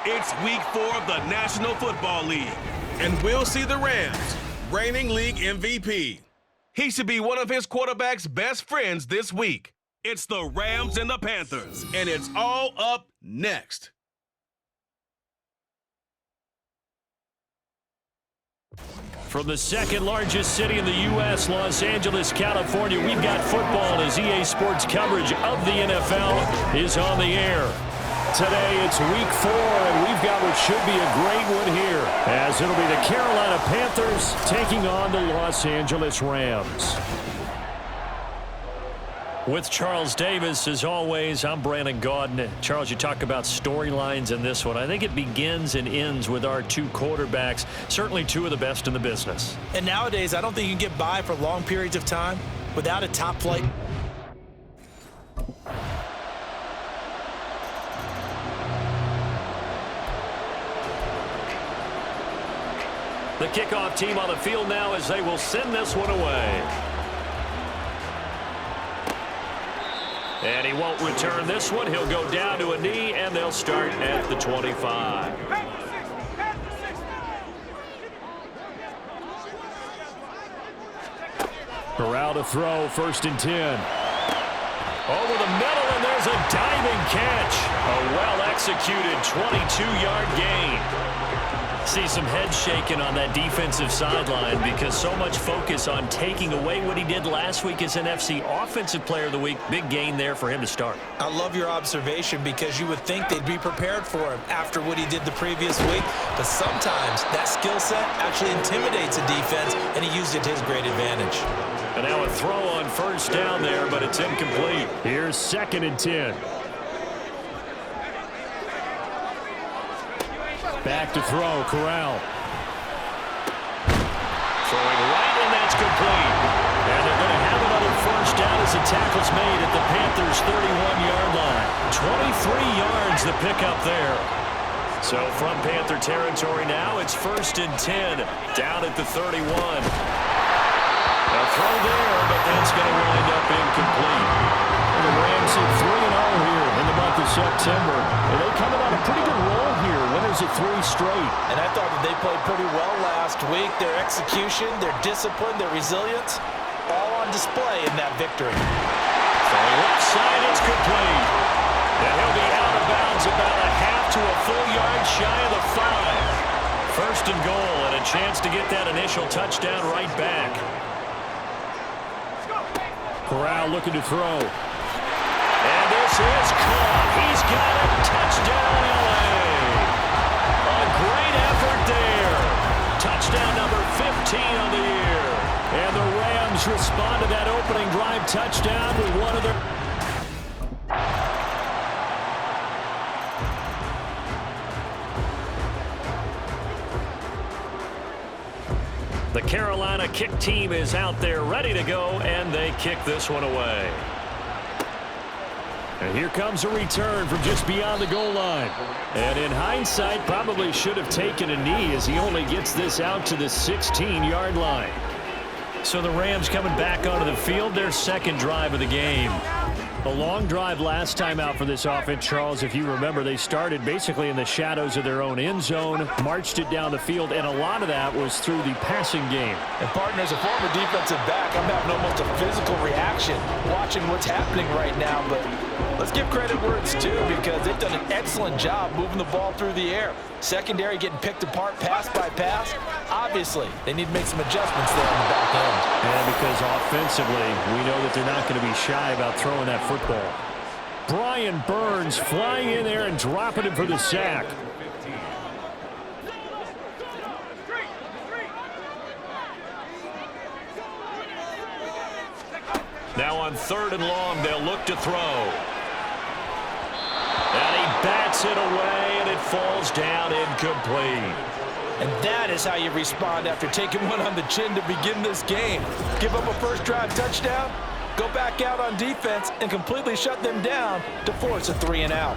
It's week 4 of the National Football League, and we'll see the Rams, reigning league MVP. He should be one of his quarterback's best friends this week. It's the Rams and the Panthers, and it's all up next. From the second largest city in the U.S., Los Angeles, California, we've got football as EA Sports coverage of the NFL is on the air. Today, it's week 4, and we've got what should be a great one here, as it'll be the Carolina Panthers taking on the Los Angeles Rams. With Charles Davis, as always, I'm Brandon Gaudin. Charles, you talk about storylines in this one. I think it begins and ends with our two quarterbacks, certainly two of the best in the business. And nowadays, I don't think you can get by for long periods of time without a top-flight. The kickoff team on the field now as they will send this one away. And he won't return this one. He'll go down to a knee, and they'll start at the 25. Corral to throw, 1st and 10. Over the middle, and there's a diving catch. A well-executed 22-yard gain. See some head shaking on that defensive sideline because so much focus on taking away what he did last week as NFC Offensive Player of the Week. Big gain there for him to start. I love your observation because you would think they'd be prepared for him after what he did the previous week. But sometimes that skill set actually intimidates a defense, and he used it to his great advantage. And now a throw on 1st down there, but it's incomplete. Here's 2nd and 10. Back to throw, Corral. Throwing right, and that's complete. And they're going to have another 1st down as the tackle's made at the Panthers' 31-yard line. 23 yards the pickup there. So from Panther territory now, it's 1st and 10 down at the 31. A throw there, but that's going to wind up incomplete. And the Rams hit 3-0 here in the month of September. And they coming on a pretty good roll here. Winners of 3 straight. And I thought that they played pretty well last week. Their execution, their discipline, their resilience, all on display in that victory. From the left side, it's complete. And he'll be out of bounds about a half to a full yard shy of the 5. 1st and goal, and a chance to get that initial touchdown right back. Corral looking to throw. And this is caught. He's got it. Touchdown, LA. A great effort there. Touchdown number 15 on the year. And the Rams respond to that opening drive touchdown with one of their... The Carolina kick team is out there ready to go, and they kick this one away. And here comes a return from just beyond the goal line. And in hindsight, probably should have taken a knee as he only gets this out to the 16-yard line. So the Rams coming back onto the field, their 2nd drive of the game. A long drive last time out for this offense, Charles. If you remember, they started basically in the shadows of their own end zone, marched it down the field, and a lot of that was through the passing game. And, partner, as a former defensive back, I'm having almost a physical reaction watching what's happening right now. But let's give credit where it's due because they've done an excellent job moving the ball through the air. Secondary getting picked apart pass by pass. Obviously, they need to make some adjustments there on the back end. And because offensively, we know that they're not going to be shy about throwing that football. Brian Burns flying in there and dropping him for the sack. Now on 3rd and long, they'll look to throw. And he bats it away, and it falls down incomplete. And that is how you respond after taking one on the chin to begin this game. Give up a 1st drive touchdown, go back out on defense, and completely shut them down to force a 3-and-out.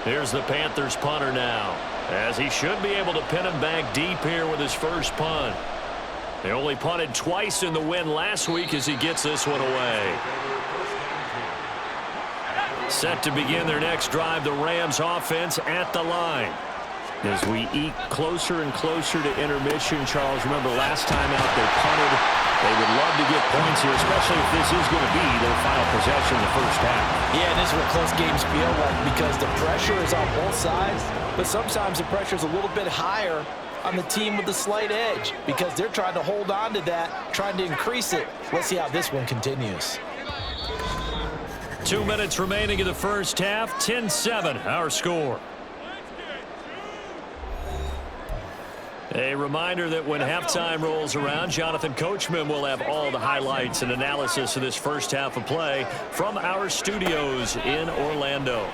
Here's the Panthers punter now, as he should be able to pin him back deep here with his 1st punt. They only punted twice in the win last week as he gets this one away. Set to begin their next drive, the Rams offense at the line. As we eke closer and closer to intermission, Charles, remember last time out they punted. They would love to get points here, especially if this is going to be their final possession in the first half. Yeah, and this is what close games feel like because the pressure is on both sides, but sometimes the pressure is a little bit higher on the team with the slight edge because they're trying to hold on to that, trying to increase it. Let's see how this one continues. 2 minutes remaining in the first half, 10-7 our score. A reminder that when halftime rolls around, Jonathan Coachman will have all the highlights and analysis of this first half of play from our studios in Orlando.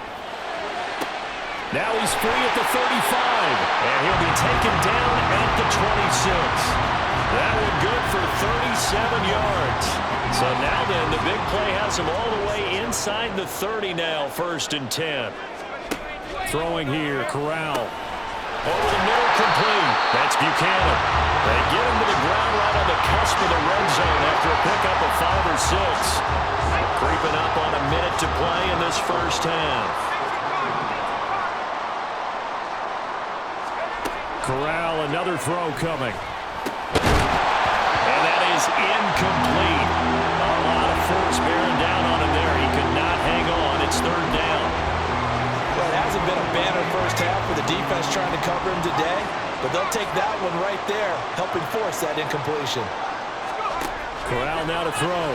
Now he's free at the 35, and he'll be taken down at the 26. That one good for 37 yards. So now then, the big play has him all the way inside the 30 now, 1st and 10. Throwing here, Corral. Over the middle, complete. That's Buchanan. They get him to the ground right on the cusp of the red zone after a pickup of 5 or 6. Creeping up on a minute to play in this first half. Corral, another throw coming. And that is incomplete. A lot of force bearing down on him there. He could not hang on. It's 3rd down. Well, it hasn't been a banner first half for the defense trying to cover him today, but they'll take that one right there, helping force that incompletion. Corral now to throw.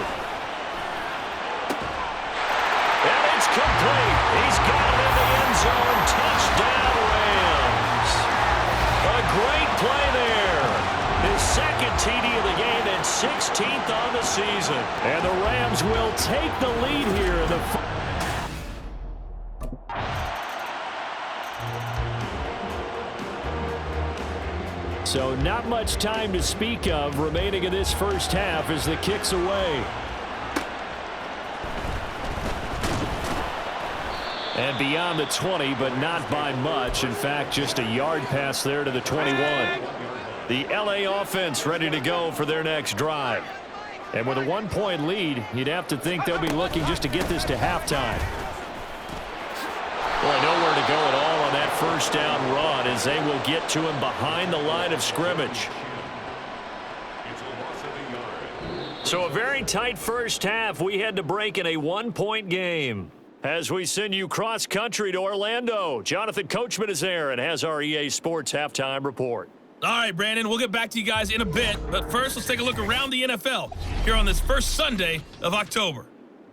And it's complete. He's got it in the end zone. Touchdown, Rams. A great play there. His 2nd TD of the game and 16th on the season. And the Rams will take the lead here in the So not much time to speak of remaining in this first half as the kick's away. And beyond the 20, but not by much. In fact, just a yard pass there to the 21. The LA offense ready to go for their next drive. And with a 1-point lead, you'd have to think they'll be looking just to get this to halftime. Boy, nowhere to go at all on that first down run as they will get to him behind the line of scrimmage. So a very tight first half. We had to break in a 1-point game. As we send you cross-country to Orlando, Jonathan Coachman is there and has our EA Sports halftime report. All right, Brandon, we'll get back to you guys in a bit. But first, let's take a look around the NFL here on this first Sunday of October.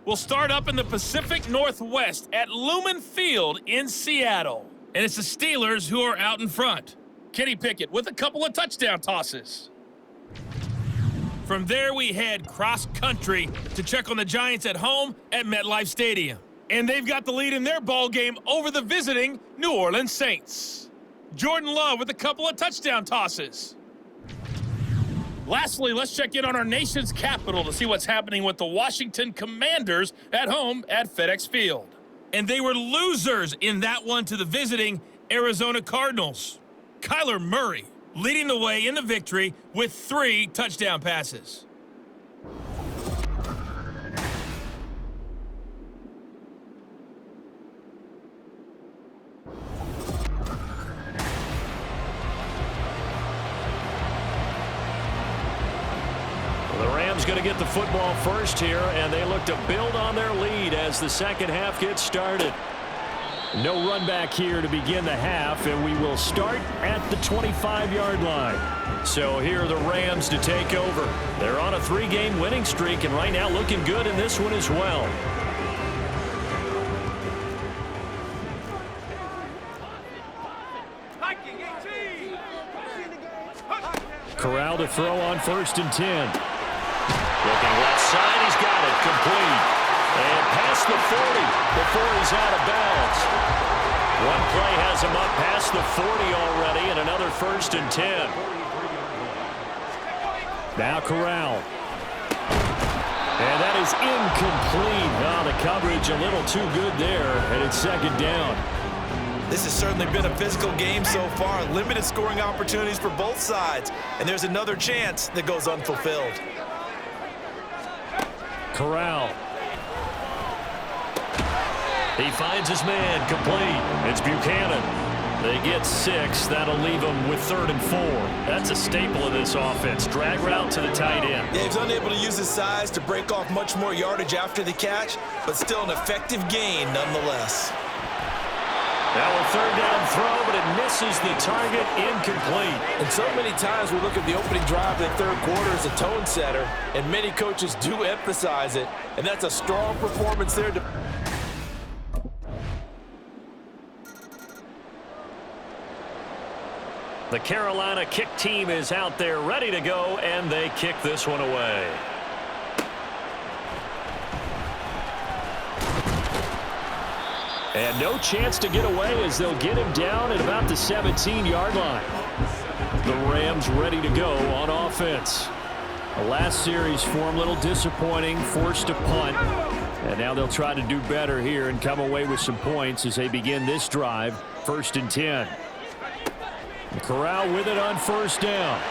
We'll start up in the Pacific Northwest at Lumen Field in Seattle. And it's the Steelers who are out in front. Kenny Pickett with a couple of touchdown tosses. From there, we head cross-country to check on the Giants at home at MetLife Stadium. And they've got the lead in their ball game over the visiting New Orleans Saints. Jordan Love with a couple of touchdown tosses. Lastly, let's check in on our nation's capital to see what's happening with the Washington Commanders at home at FedEx Field. And they were losers in that one to the visiting Arizona Cardinals. Kyler Murray leading the way in the victory with 3 touchdown passes. The Rams going to get the football first here, and they look to build on their lead as the second half gets started. No run back here to begin the half, and we will start at the 25-yard line. So here are the Rams to take over. They're on a 3-game winning streak, and right now looking good in this one as well. Corral to throw on 1st and 10. Looking left side, he's got it, complete. And past the 40 before he's out of bounds. One play has him up past the 40 already, and another 1st and 10. Now Corral. And that is incomplete. Oh, the coverage a little too good there, and it's 2nd down. This has certainly been a physical game so far. Limited scoring opportunities for both sides. And there's another chance that goes unfulfilled. He finds his man, complete. It's Buchanan. They get 6. That'll leave them with 3rd and 4. That's a staple of this offense. Drag route to the tight end. Yeah, he's unable to use his size to break off much more yardage after the catch, but still an effective gain nonetheless. Now a 3rd down throw, but it misses the target, incomplete. And so many times we look at the opening drive of the third quarter as a tone setter, and many coaches do emphasize it, and that's a strong performance there. The Carolina kick team is out there ready to go, and they kick this one away. And no chance to get away as they'll get him down at about the 17-yard line. The Rams ready to go on offense. The last series for him, a little disappointing, forced a punt. And now they'll try to do better here and come away with some points as they begin this drive, 1st and 10. Corral with it on 1st down.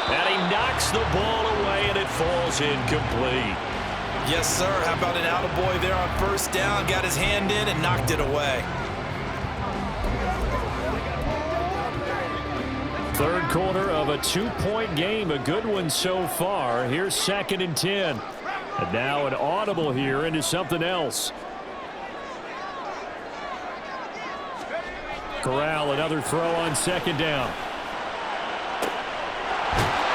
And he knocks the ball away, and it falls incomplete. Yes, sir. How about an attaboy there on 1st down? Got his hand in and knocked it away. 3rd quarter of a 2-point game. A good one so far. Here's 2nd and 10. And now an audible here into something else. Corral, another throw on 2nd down.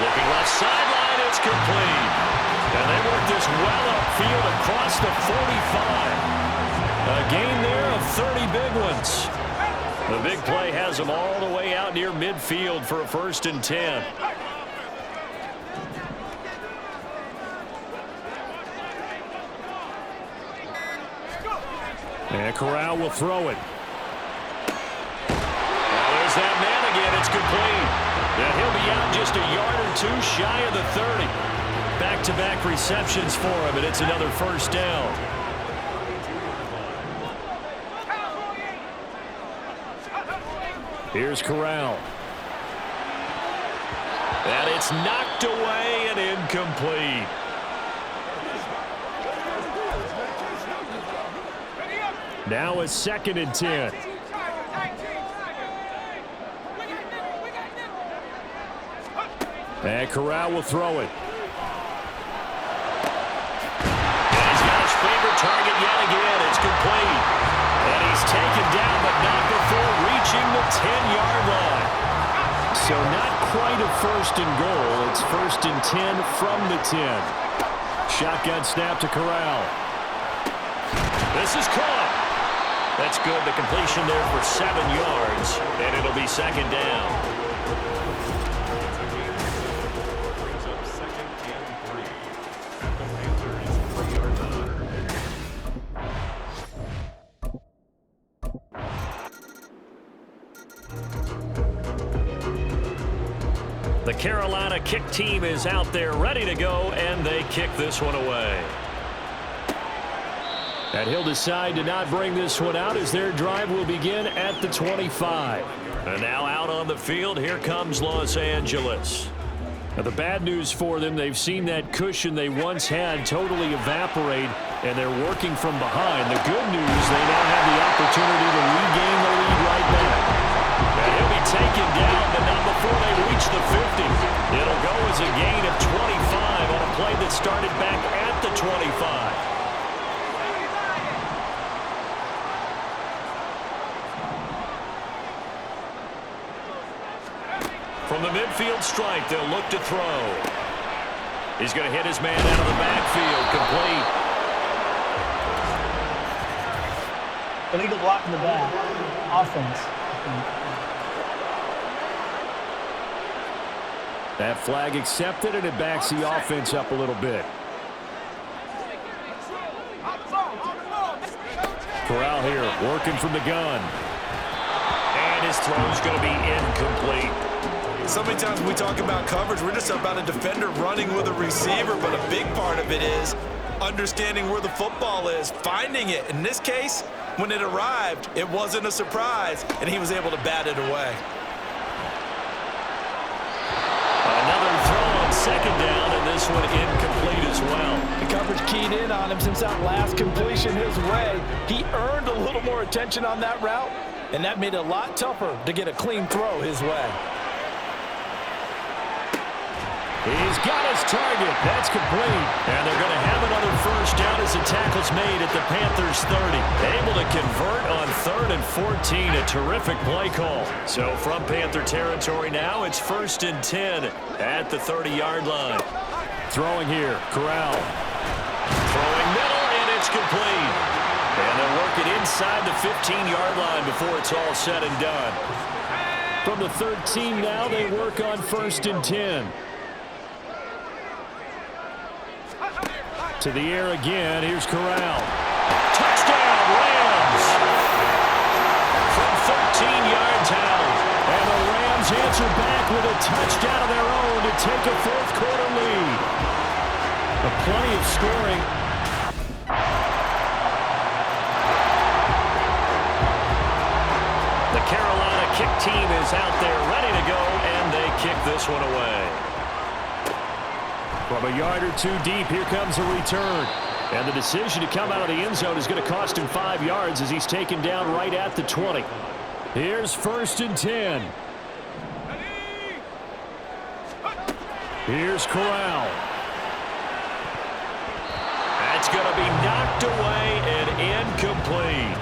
Looking left sideline, it's complete. And they work this well upfield across the 45. A gain there of 30 big ones. The big play has them all the way out near midfield for a 1st and 10. And Corral will throw it. There's that man again. It's complete. And he'll be out just a yard or 2 shy of the 30. Back-to-back receptions for him, and it's another 1st down. Here's Corral. And it's knocked away and incomplete. Now a 2nd and 10. And Corral will throw it. And he's got his favorite target yet again. It's complete. And he's taken down, but not before reaching the 10-yard line. So not quite a 1st and goal. It's 1st and 10 from the 10. Shotgun snap to Corral. This is caught. That's good. The completion there for 7 yards. And it'll be 2nd down. The Carolina kick team is out there ready to go, and they kick this one away. And he'll decide to not bring this one out as their drive will begin at the 25. And now out on the field, here comes Los Angeles. Now the bad news for them, they've seen that cushion they once had totally evaporate, and they're working from behind. The good news, they now have the opportunity to regain the lead right back. And he'll be taken down, but not before they reach the 50. It'll go as a gain of 25 on a play that started back at the 25. From the midfield strike, they'll look to throw. He's going to hit his man out of the backfield, complete. Illegal block in the back. Offense. That flag accepted, and it backs the offense up a little bit. Corral here, working from the gun. And his throw's going to be incomplete. So many times when we talk about coverage, we're just about a defender running with a receiver, but a big part of it is understanding where the football is, finding it. In this case, when it arrived, it wasn't a surprise, and he was able to bat it away. Another throw on second down, and this one incomplete as well. The coverage keyed in on him since that last completion his way. He earned a little more attention on that route, and that made it a lot tougher to get a clean throw his way. He's got his target. That's complete. And they're going to have another first down as the tackle's made at the Panthers 30. Able to convert on 3rd and 14. A terrific play call. So from Panther territory now, it's 1st and 10 at the 30-yard line. Throwing here, Corral. Throwing middle, and it's complete. And they'll work it inside the 15-yard line before it's all said and done. From the 13 now, they work on 1st and 10. To the air again. Here's Corral. Touchdown, Rams! From 13 yards out. And the Rams answer back with a touchdown of their own to take a fourth-quarter lead. Plenty of scoring. The Carolina kick team is out there ready to go, and they kick this one away. From a yard or two deep, here comes a return. And the decision to come out of the end zone is going to cost him 5 yards as he's taken down right at the 20. Here's 1st and 10. Here's Corral. That's going to be knocked away and incomplete.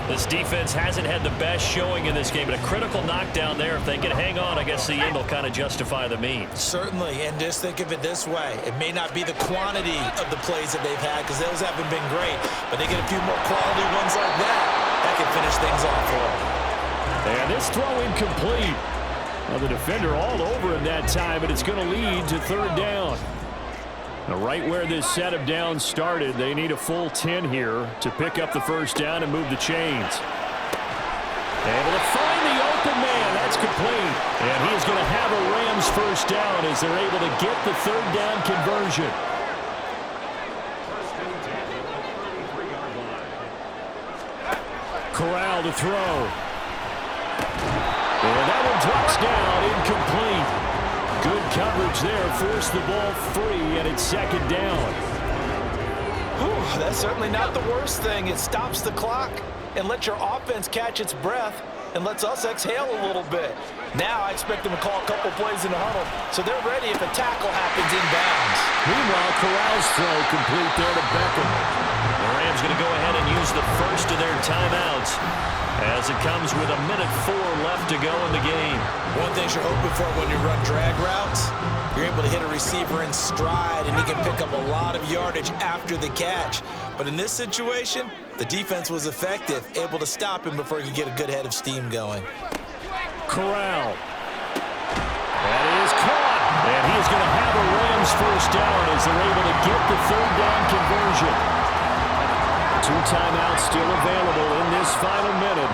This defense hasn't had the best showing in this game, but a critical knockdown there. If they can hang on, I guess the end will kind of justify the means. Certainly, and just think of it this way. It may not be the quantity of the plays that they've had, because those haven't been great, but they get a few more quality ones like that can finish things off for them. And this throw incomplete. Well, the defender all over him that time, but it's going to lead to 3rd down. Now, right where this set of downs started, they need a full 10 here to pick up the first down and move the chains. Able to find the open man. That's complete. And he's going to have a Rams first down as they're able to get the 3rd down conversion. Corral to throw. And that one drops down, incomplete. Good coverage there, forced the ball free, and it's 2nd down. Whew, that's certainly not the worst thing. It stops the clock and lets your offense catch its breath and lets us exhale a little bit. Now I expect them to call a couple plays in the huddle, so they're ready if a tackle happens inbounds. Meanwhile, Corral's throw complete there to Beckham. The Rams going to go ahead and use the first of their timeouts as it comes with 1:04 left to go in the game. One thing you're hoping for when you run drag routes, you're able to hit a receiver in stride, and he can pick up a lot of yardage after the catch. But in this situation, the defense was effective, able to stop him before he could get a good head of steam going. Corral. That is caught. And he's going to have a Rams first down as they're able to get the 3rd down conversion. 2 timeouts still available in this final minute.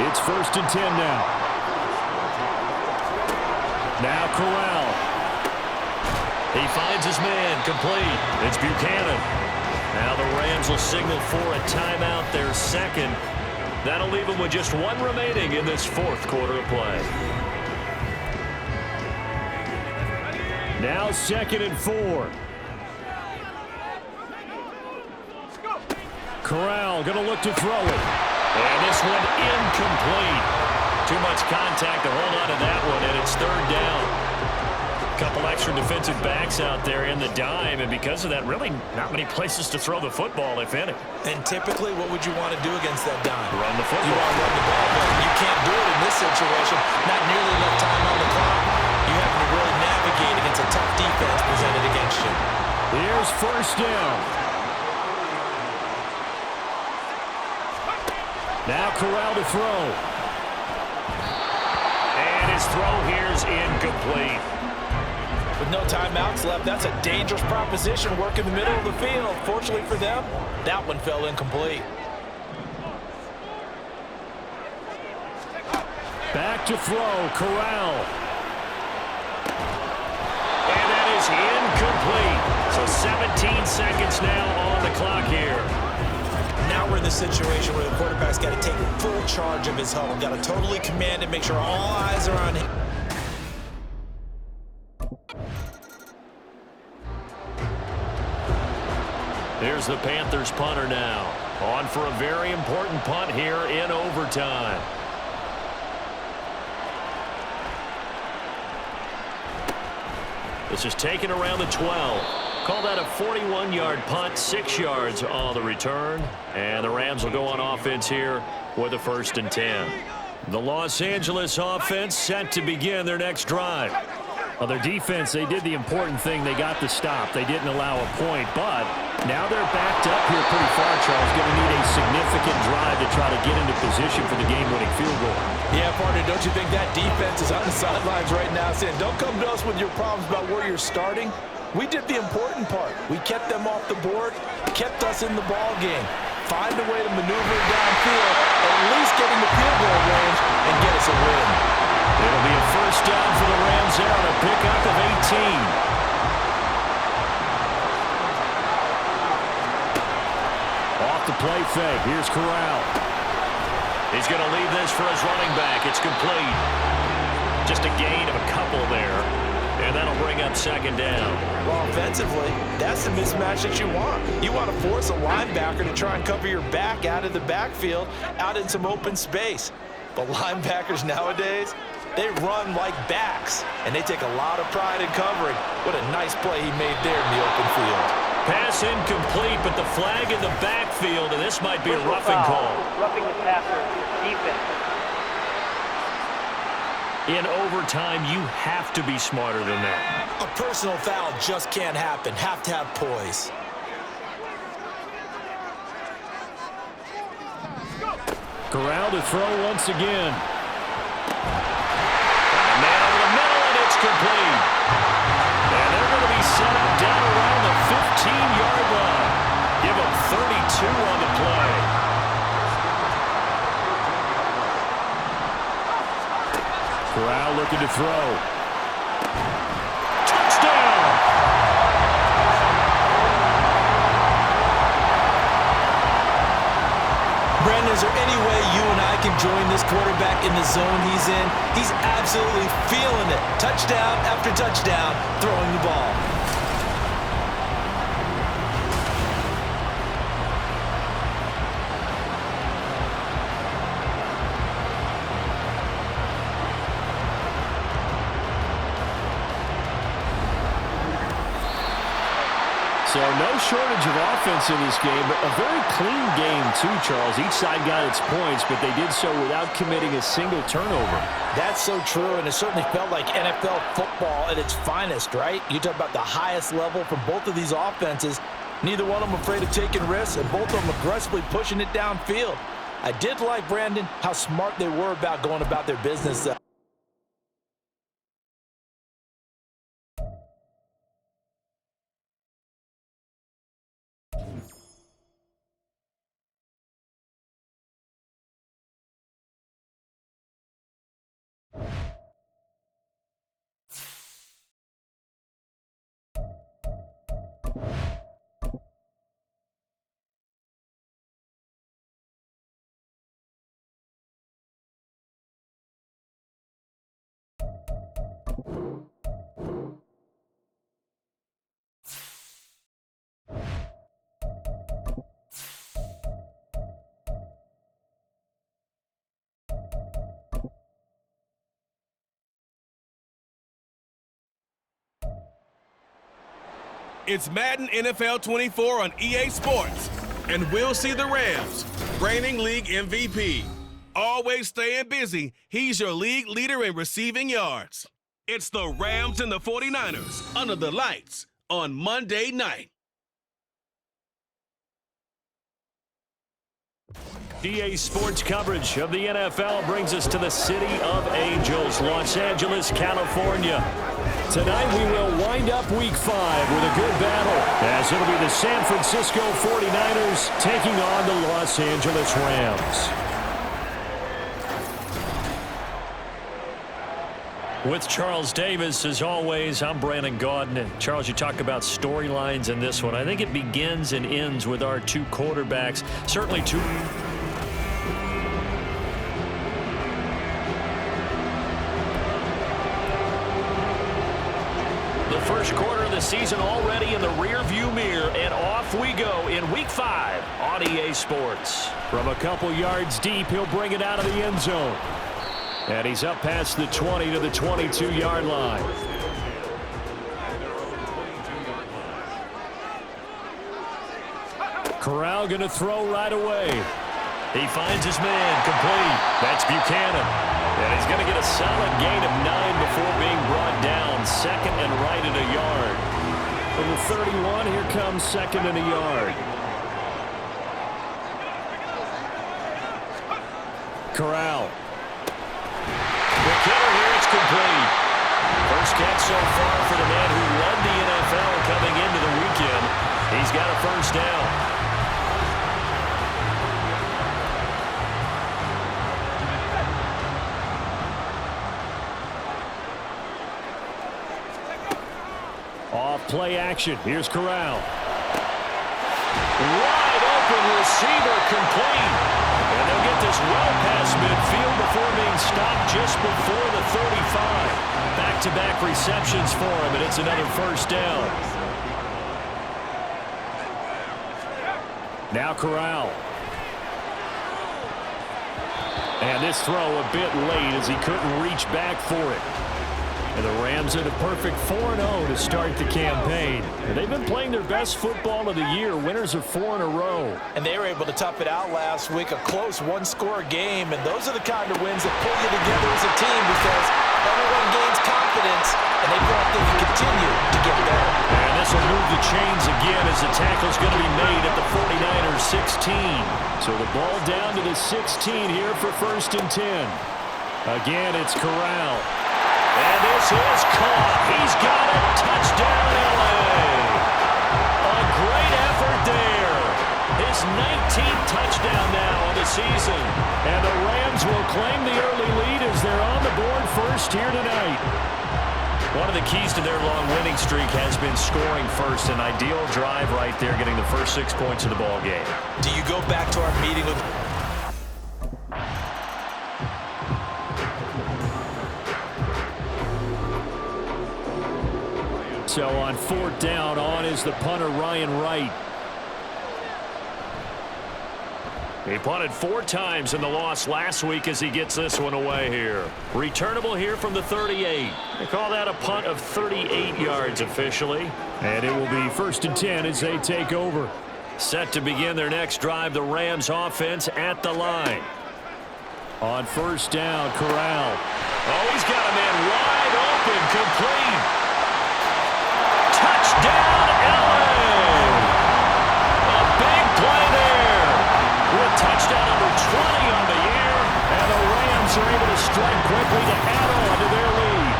It's 1st and 10 now. Now Corral. He finds his man, complete. It's Buchanan. Now the Rams will signal for a timeout, their 2nd. That'll leave them with just 1 remaining in this 4th quarter of play. Now 2nd and 4. Corral going to look to throw it. And this one incomplete. Too much contact to hold on to that one, and it's 3rd down. A couple extra defensive backs out there in the dime, and because of that, really not many places to throw the football, if any. And typically, what would you want to do against that dime? Run the football. You want to run the ball, but you can't do it in this situation. Not nearly enough time on the clock. You have to really navigate against a tough defense presented against you. Here's 1st down. Now Corral to throw. And his throw here's incomplete. With no timeouts left, that's a dangerous proposition. Work in the middle of the field. Fortunately for them, that one fell incomplete. Back to throw, Corral. And that is incomplete. So 17 seconds now on the clock here. Now we're in the situation where the quarterback's got to take full charge of his huddle. Got to totally command it, make sure all eyes are on him. is the Panthers punter now. On for a very important punt here in overtime. This is taken around the 12. Call that a 41-yard punt, 6 yards on the return. And the Rams will go on offense here with a 1st and 10. The Los Angeles offense set to begin their next drive. Well, their defense, they did the important thing. They got the stop. They didn't allow a point, but now they're backed up here pretty far, Charles. Going to need a significant drive to try to get into position for the game-winning field goal. Yeah, partner, don't you think that defense is on the sidelines right now saying, don't come to us with your problems about where you're starting? We did the important part. We kept them off the board, kept us in the ball game. Find a way to maneuver downfield, at least get in the field goal range, and get us a win. It'll be a 1st down for the Rams there on a pickup of 18. Off the play fake. Here's Corral. He's going to leave this for his running back. It's complete. Just a gain of a couple there. And that'll bring up 2nd down. Well, offensively, that's the mismatch that you want. You want to force a linebacker to try and cover your back out of the backfield, out in some open space. But linebackers nowadays, they run like backs, and they take a lot of pride in covering. What a nice play he made there in the open field. Pass incomplete, but the flag in the backfield, and this might be a roughing call. Roughing the passer, defense. In overtime, you have to be smarter than that. A personal foul just can't happen. Have to have poise. Corral to throw once again. Man over the middle, and it's complete. And they're going to be set up down around the 15-yard line. Give them 32 on the play. Corral looking to throw. Touchdown! Brandon, is there any way you and I can join this quarterback in the zone he's in? He's absolutely feeling it. Touchdown after touchdown, throwing the ball. So no shortage of offense in this game, but a very clean game too, Charles. Each side got its points, but they did so without committing a single turnover. That's so true, and it certainly felt like NFL football at its finest, right? You talk about the highest level from both of these offenses. Neither one of them afraid of taking risks, and both of them aggressively pushing it downfield. I did like, Brandon, how smart they were about going about their business. It's Madden NFL 24 on EA Sports, and we'll see the Rams, reigning league MVP. Always staying busy, he's your league leader in receiving yards. It's the Rams and the 49ers under the lights on Monday night. EA Sports coverage of the NFL brings us to the City of Angels, Los Angeles, California. Tonight we will wind up Week 5 with a good battle, as it'll be the San Francisco 49ers taking on the Los Angeles Rams. With Charles Davis, as always, I'm Brandon Gaudin. And Charles, you talk about storylines in this one. I think it begins and ends with our two quarterbacks. Certainly two. The first quarter of the season already in the rearview mirror, and off we go in Week 5 on EA Sports. From a couple yards deep, he'll bring it out of the end zone. And he's up past the 20 to the 22-yard line. Corral going to throw right away. He finds his man, complete. That's Buchanan. And he's going to get a solid gain of 9 before being brought down. Second and right at a yard. From the 31, here comes second and a yard. Corral. The killer here, it's complete. First catch so far for the man who led the NFL coming into the weekend. He's got a first down. Off play action. Here's Corral. Wide open receiver, complete. And they'll get this well past midfield before being stopped just before the 35. Back-to-back receptions for him, and it's another first down. Now Corral. And this throw a bit late as he couldn't reach back for it. And the Rams are the perfect 4-0 to start the campaign. And they've been playing their best football of the year, winners of 4 in a row. And they were able to tough it out last week, a close one-score game. And those are the kind of wins that pull you together as a team because everyone gains confidence, and they feel like they can continue to get better. And this will move the chains again as the tackle's going to be made at the 49ers 16. So the ball down to the 16 here for 1st and 10. Again, it's Corral. And this is caught. He's got it. Touchdown, L.A. A great effort there. His 19th touchdown now on the season. And the Rams will claim the early lead as they're on the board first here tonight. One of the keys to their long winning streak has been scoring first. An ideal drive right there, getting the first 6 points of the ball game. Do you go back to our meeting with... So on 4th down, on is the punter, Ryan Wright. He punted 4 times in the loss last week as he gets this one away here. Returnable here from the 38. They call that a punt of 38 yards officially. And it will be 1st and 10 as they take over. Set to begin their next drive, the Rams offense at the line. On 1st down, Corral. Oh, he's got a man wide open, complete. Touchdown, L.A. A big play there. With touchdown number 20 on the year. And the Rams are able to strike quickly to add on to their lead.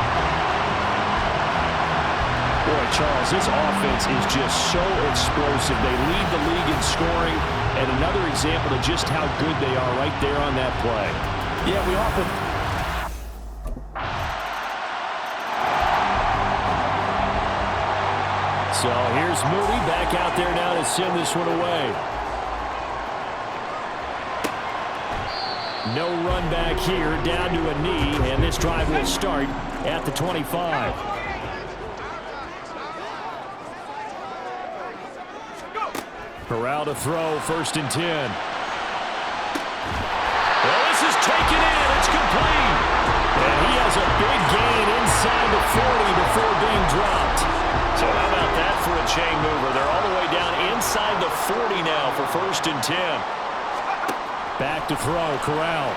Boy, Charles, this offense is just so explosive. They lead the league in scoring. And another example of just how good they are right there on that play. Yeah, we often... So here's Moody back out there now to send this one away. No run back here, down to a knee, and this drive will start at the 25. Corral to throw, 1st and 10. Well, this is taken in. It's complete. And he has a big gain inside the 40 before being dropped. So how about that for a chain mover? They're all the way down inside the 40 now for 1st and 10. Back to throw, Corral.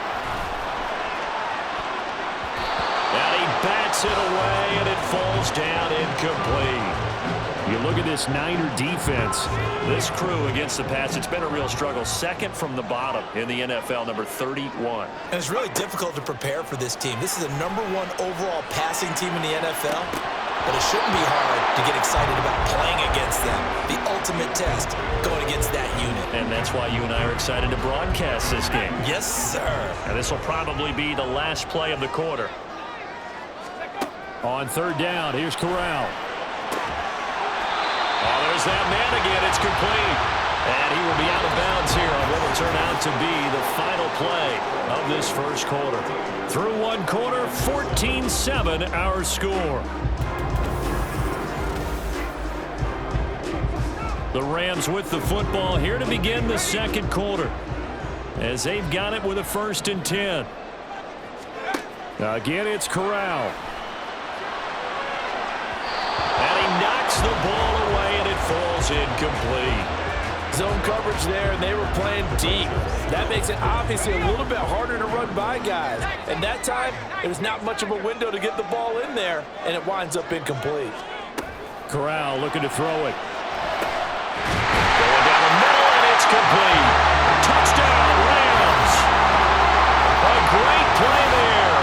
And he bats it away, and it falls down incomplete. You look at this Niner defense. This crew against the pass, it's been a real struggle. Second from the bottom in the NFL, number 31. And it's really difficult to prepare for this team. This is the #1 overall passing team in the NFL. But it shouldn't be hard to get excited about playing against them. The ultimate test going against that unit. And that's why you and I are excited to broadcast this game. Yes, sir. And this will probably be the last play of the quarter. On 3rd down, here's Corral. Oh, there's that man again. It's complete. And he will be out of bounds here on what will turn out to be the final play of this first quarter. Through one quarter, 14-7 our score. The Rams with the football here to begin the second quarter, as they've got it with a 1st and 10. Again, it's Corral. And he knocks the ball away, and it falls incomplete. Zone coverage there, and they were playing deep. That makes it obviously a little bit harder to run by guys. And that time, there's not much of a window to get the ball in there, and it winds up incomplete. Corral looking to throw it. Going down the middle, and it's complete. Touchdown, Rams. A great play there.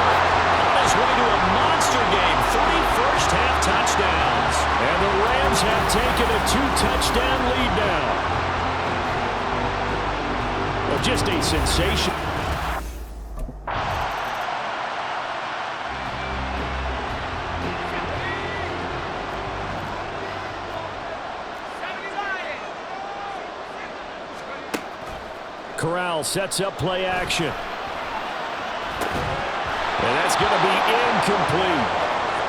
On his way to a monster game. 3 first-half touchdowns. And the Rams have taken a 2-touchdown lead now. Well, just a sensation. Corral sets up play action. And that's going to be incomplete.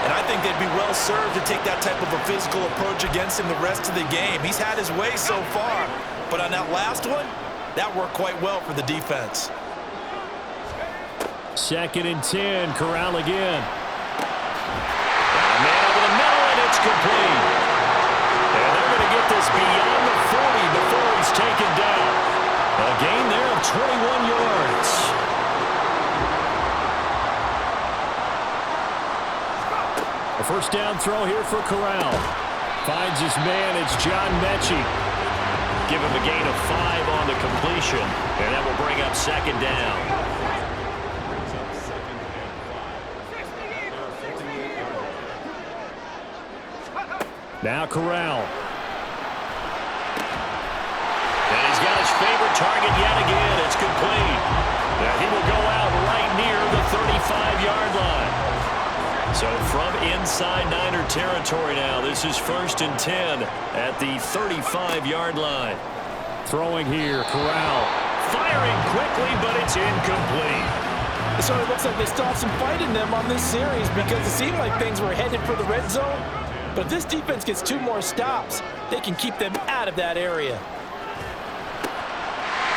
And I think they'd be well served to take that type of a physical approach against him the rest of the game. He's had his way so far, but on that last one, that worked quite well for the defense. 2nd and 10, Corral again. And a man over the middle, and it's complete. And they're going to get this beyond the 40 before he's taken down. A gain there of 21 yards. A 1st down throw here for Corral. Finds his man, it's John Mechie. Give him a gain of 5 on the completion, and that will bring up 2nd down. Now Corral. And he's got his favorite target yet again. It's complete. Now he will go out right near the 35-yard line. So from inside Niner territory now, this is 1st and 10 at the 35-yard line. Throwing here, Corral. Firing quickly, but it's incomplete. So it looks like they still have some fight in them on this series because it seemed like things were headed for the red zone. But if this defense gets 2 more stops, they can keep them out of that area.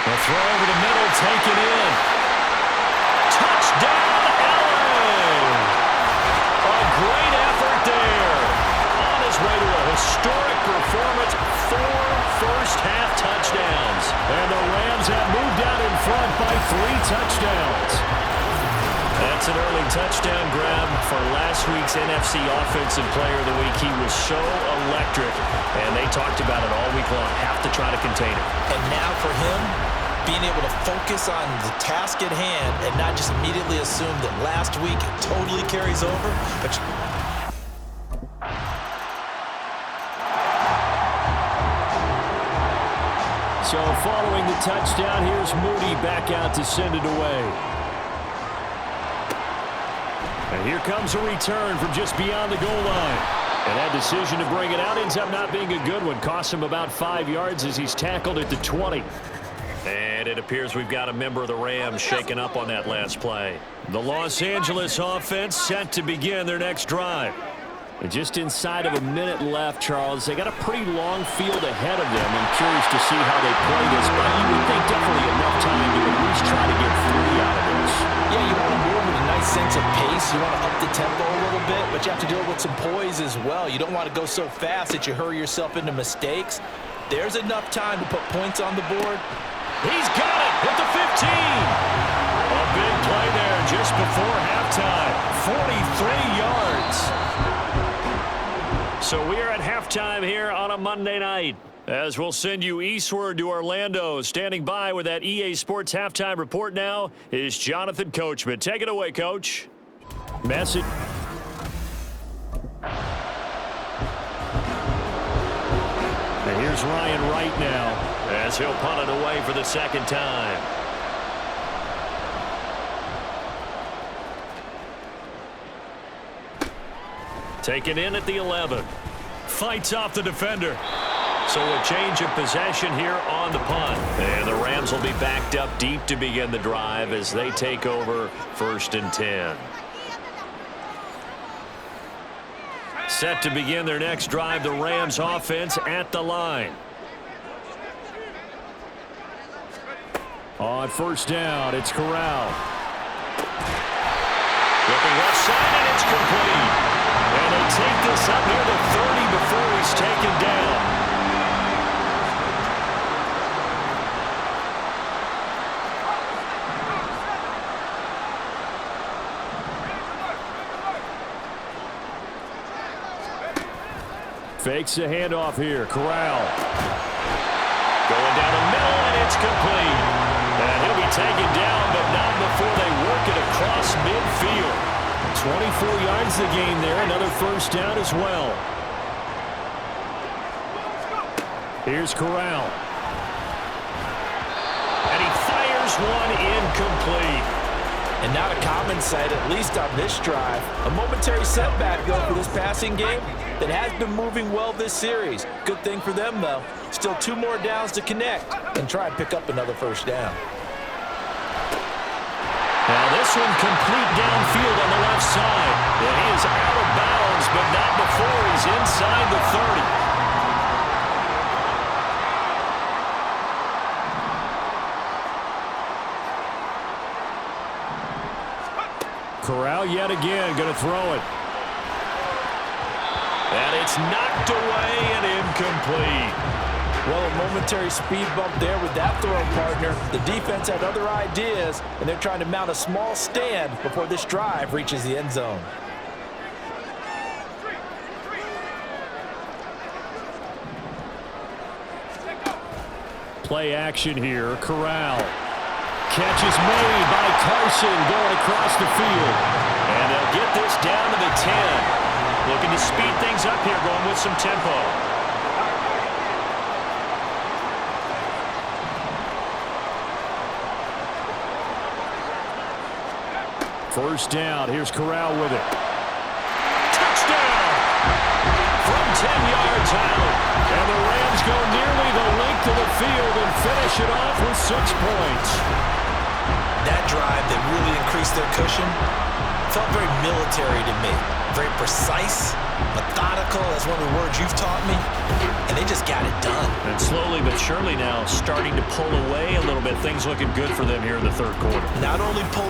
A throw over the middle, taken in. Touchdown, LA! A great effort there. On his way to a historic performance, 4 first-half touchdowns. And the Rams have moved out in front by 3 touchdowns. That's an early touchdown grab for last week's NFC Offensive Player of the Week. He was so electric, and they talked about it all week long. Have to try to contain it. And now for him, being able to focus on the task at hand and not just immediately assume that last week it totally carries over. But so following the touchdown, here's Moody back out to send it away. And here comes a return from just beyond the goal line. And that decision to bring it out ends up not being a good one. Costs him about 5 yards as he's tackled at the 20. And it appears we've got a member of the Rams shaken up on that last play. The Los Angeles offense set to begin their next drive. And just inside of a minute left, Charles. They got a pretty long field ahead of them. I'm curious to see how they play this, but you would think definitely enough time to at least try to get 3 out of this. Yeah, you want to move with a nice sense of pace. You want to up the tempo a little bit, but you have to do it with some poise as well. You don't want to go so fast that you hurry yourself into mistakes. There's enough time to put points on the board. He's got it at the 15. A big play there just before halftime. 43 yards. So we are at halftime here on a Monday night. As we'll send you eastward to Orlando. Standing by with that EA Sports halftime report now is Jonathan Coachman. Take it away, Coach. Message. And here's Ryan Wright now as he'll punt it away for the 2nd time. Taken in at the 11. Fights off the defender. So a change of possession here on the punt. And the Rams will be backed up deep to begin the drive as they take over 1st and 10. Set to begin their next drive, the Rams offense at the line. On first down, it's Corral. Looking left side, and it's complete. And they take this up near the 30 before he's taken down. Fakes a handoff here. Corral. Going down the middle, and it's complete. And he'll be taken down, but not before they work it across midfield. 24 yards the gain there. Another first down as well. Here's Corral. And he fires one incomplete. And not a common sight, at least on this drive. A momentary setback, though, for this passing game that has been moving well this series. Good thing for them, though. Still 2 more downs to connect and try and pick up another first down. Now this one complete downfield on the left side. And he is out of bounds, but not before he's inside the 30. Corral yet again going to throw it. And it's knocked away and incomplete. Well, a momentary speed bump there with that throwing partner. The defense had other ideas, and they're trying to mount a small stand before this drive reaches the end zone. Play action here. Corral. Catch is made by Carson going across the field. And they'll get this down to the 10. Looking to speed things up here, going with some tempo. First down. Here's Corral with it. Touchdown! From 10 yards out. And the Rams go nearly the length of the field and finish it off with 6 points. That drive that really increased their cushion felt very military to me. Very precise, methodical. That's one of the words you've taught me. And they just got it done. And slowly but surely now starting to pull away a little bit. Things looking good for them here in the third quarter. Not only pulled...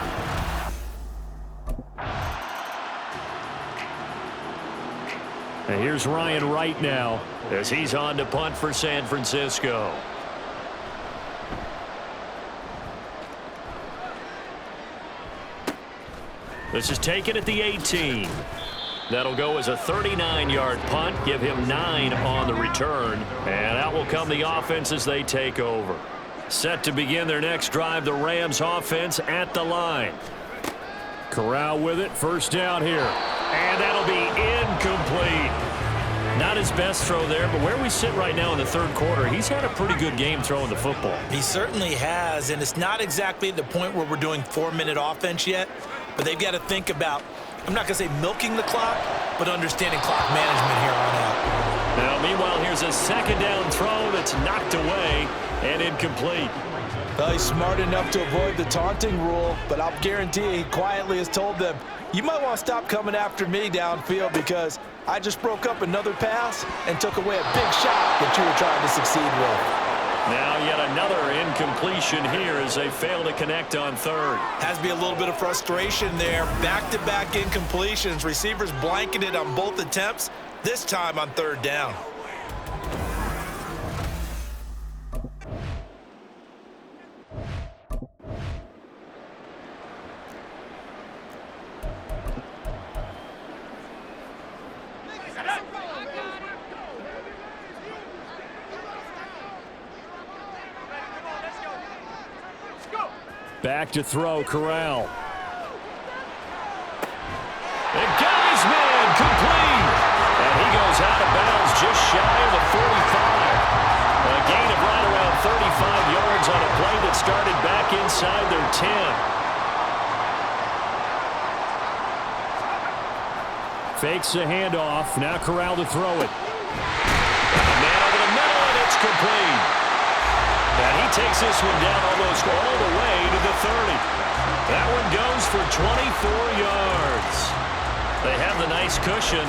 And here's Ryan Wright now as he's on to punt for San Francisco. This is taken at the 18. That'll go as a 39-yard punt, give him 9 on the return. And out will come the offense as they take over. Set to begin their next drive, the Rams offense at the line. Corral with it, first down here. And that'll be incomplete. Not his best throw there, but where we sit right now in the third quarter, he's had a pretty good game throwing the football. He certainly has, and it's not exactly the point where we're doing 4-minute offense yet, but they've got to think about, I'm not going to say milking the clock, but understanding clock management here on out. Now, meanwhile, here's a second down throw that's knocked away and incomplete. Well, he's smart enough to avoid the taunting rule, but I'll guarantee he quietly has told them, you might want to stop coming after me downfield because I just broke up another pass and took away a big shot that you were trying to succeed with. Now yet another incompletion here as they fail to connect on third. Has to be a little bit of frustration there. Back-to-back incompletions. Receivers blanketed on both attempts, this time on third down. Back to throw, Corral. The guy's man complete. And he goes out of bounds just shy of the 45. A gain of right around 35 yards on a play that started back inside their 10. Fakes a handoff. Now Corral to throw it. And a man over the middle, and it's complete. And he takes this one down almost all the way to the 30. That one goes for 24 yards. They have the nice cushion.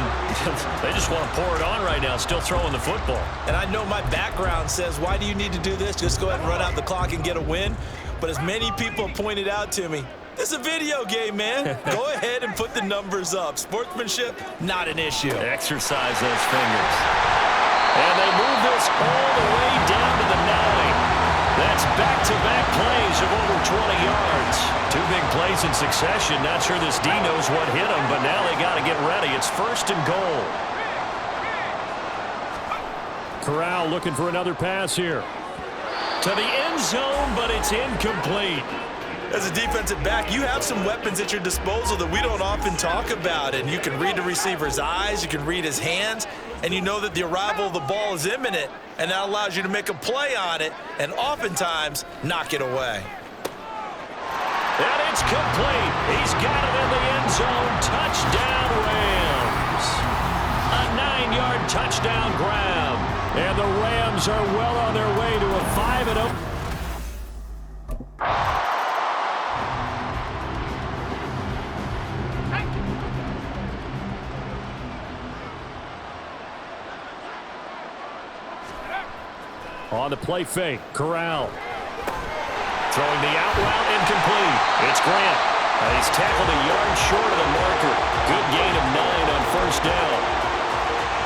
They just want to pour it on right now, still throwing the football. And I know my background says, why do you need to do this? Just go ahead and run out the clock and get a win. But as many people pointed out to me, this is a video game, man. Go ahead and put the numbers up. Sportsmanship, not an issue. Exercise those fingers. And they move this all the way down to the 9. That's back-to-back plays of over 20 yards. 2 big plays in succession. Not sure this D knows what hit him, but now they got to get ready. It's 1st and goal. Corral looking for another pass here. To the end zone, but it's incomplete. As a defensive back, you have some weapons at your disposal that we don't often talk about, and you can read the receiver's eyes, you can read his hands, and you know that the arrival of the ball is imminent, and that allows you to make a play on it and oftentimes knock it away. And it's complete. He's got it in the end zone. Touchdown, Rams. A 9-yard touchdown grab. And the Rams are well on their way to a 5-0. On the play fake, Corral. Throwing the out route, incomplete. It's Grant. He's tackled a yard short of the marker. Good gain of 9 on 1st down.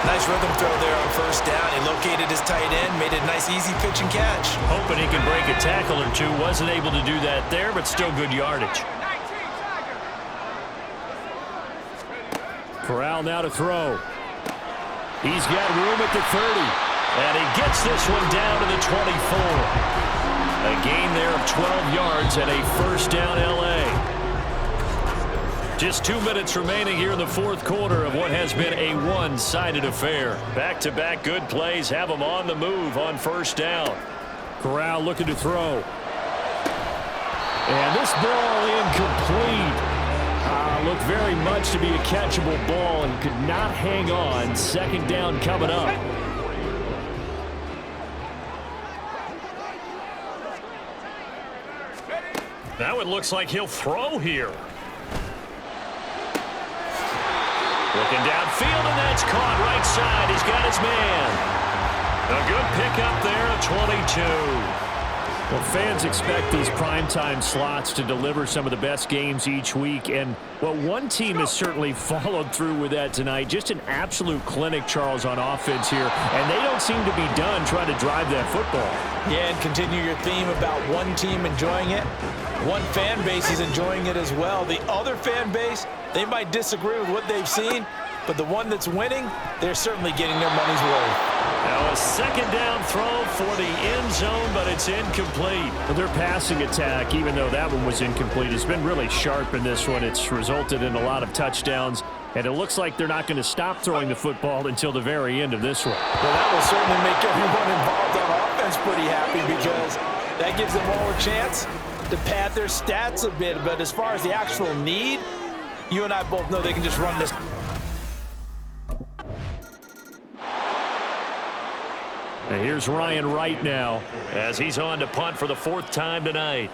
Nice rhythm throw there on 1st down. He located his tight end, made a nice easy pitch and catch. Hoping he can break a tackle or two. Wasn't able to do that there, but still good yardage. Corral now to throw. He's got room at the 30. And he gets this one down to the 24. A gain there of 12 yards and a 1st down L.A. Just 2 minutes remaining here in the 4th quarter of what has been a one-sided affair. Back-to-back good plays have them on the move on 1st down. Corral looking to throw. And this ball incomplete. Looked very much to be a catchable ball and could not hang on. 2nd down coming up. Now it looks like he'll throw here. Looking downfield, and that's caught right side. He's got his man. A good pickup there at 22. Well, fans expect these primetime slots to deliver some of the best games each week, and well, one team has certainly followed through with that tonight. Just an absolute clinic, Charles, on offense here, and they don't seem to be done trying to drive that football. Yeah, and continue your theme about one team enjoying it. One fan base is enjoying it as well. The other fan base, they might disagree with what they've seen, but the one that's winning, they're certainly getting their money's worth. Now a 2nd down throw for the end zone, but it's incomplete. Well, their passing attack, even though that one was incomplete, has been really sharp in this one. It's resulted in a lot of touchdowns, and it looks like they're not going to stop throwing the football until the very end of this one. Well, that will certainly make everyone involved on offense pretty happy because that gives them all a chance to pad their stats a bit. But as far as the actual need, you and I both know they can just run this. And here's Ryan Wright now as he's on to punt for the 4th time tonight.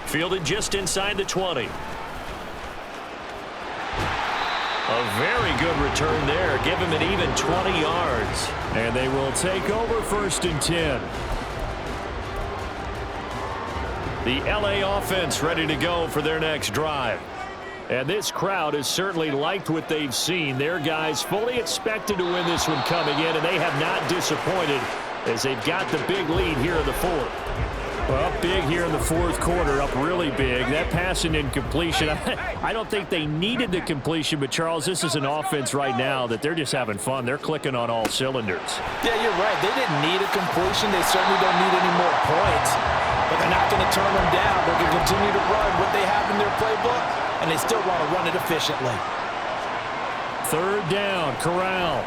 Fielded just inside the 20. A very good return there. Give him an even 20 yards. And they will take over 1st and 10. The LA offense ready to go for their next drive. And this crowd has certainly liked what they've seen. Their guys fully expected to win this one coming in, and they have not disappointed as they've got the big lead here in the 4th. Well, up big here in the 4th quarter, up really big. That pass and incompletion, I don't think they needed the completion, but Charles, this is an offense right now that they're just having fun. They're clicking on all cylinders. Yeah, you're right. They didn't need a completion. They certainly don't need any more points, but they're not going to turn them down. They're going to continue to run what they have in their playbook, and they still want to run it efficiently. 3rd down, Corral.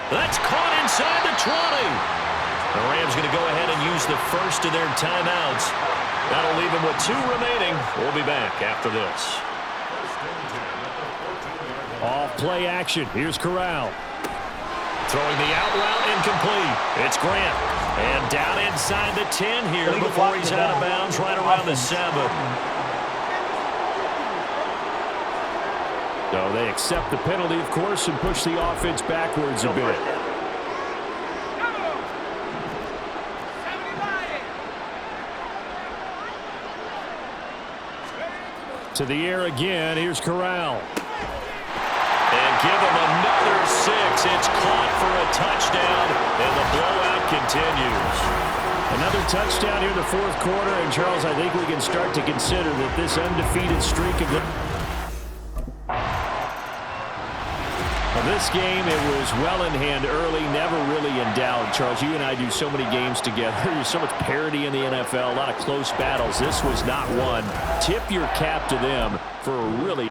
That's caught inside the 20. The Rams going to go ahead and use the first of their timeouts. That'll leave them with 2 remaining. We'll be back after this. Off play action. Here's Corral. Throwing the out route incomplete. It's Grant. And down inside the 10 here before he's out of bounds right around the 7. So they accept the penalty, of course, and push the offense backwards a bit. To the air again. Here's Corral. And give him another 6. It's caught for a touchdown, and the blowout continues. Another touchdown here in the fourth quarter. And, Charles, I think we can start to consider that this undefeated streak of this game, it was well in hand early, never really in doubt. Charles, you and I do so many games together. There's so much parity in the NFL, a lot of close battles. This was not one. Tip your cap to them for a really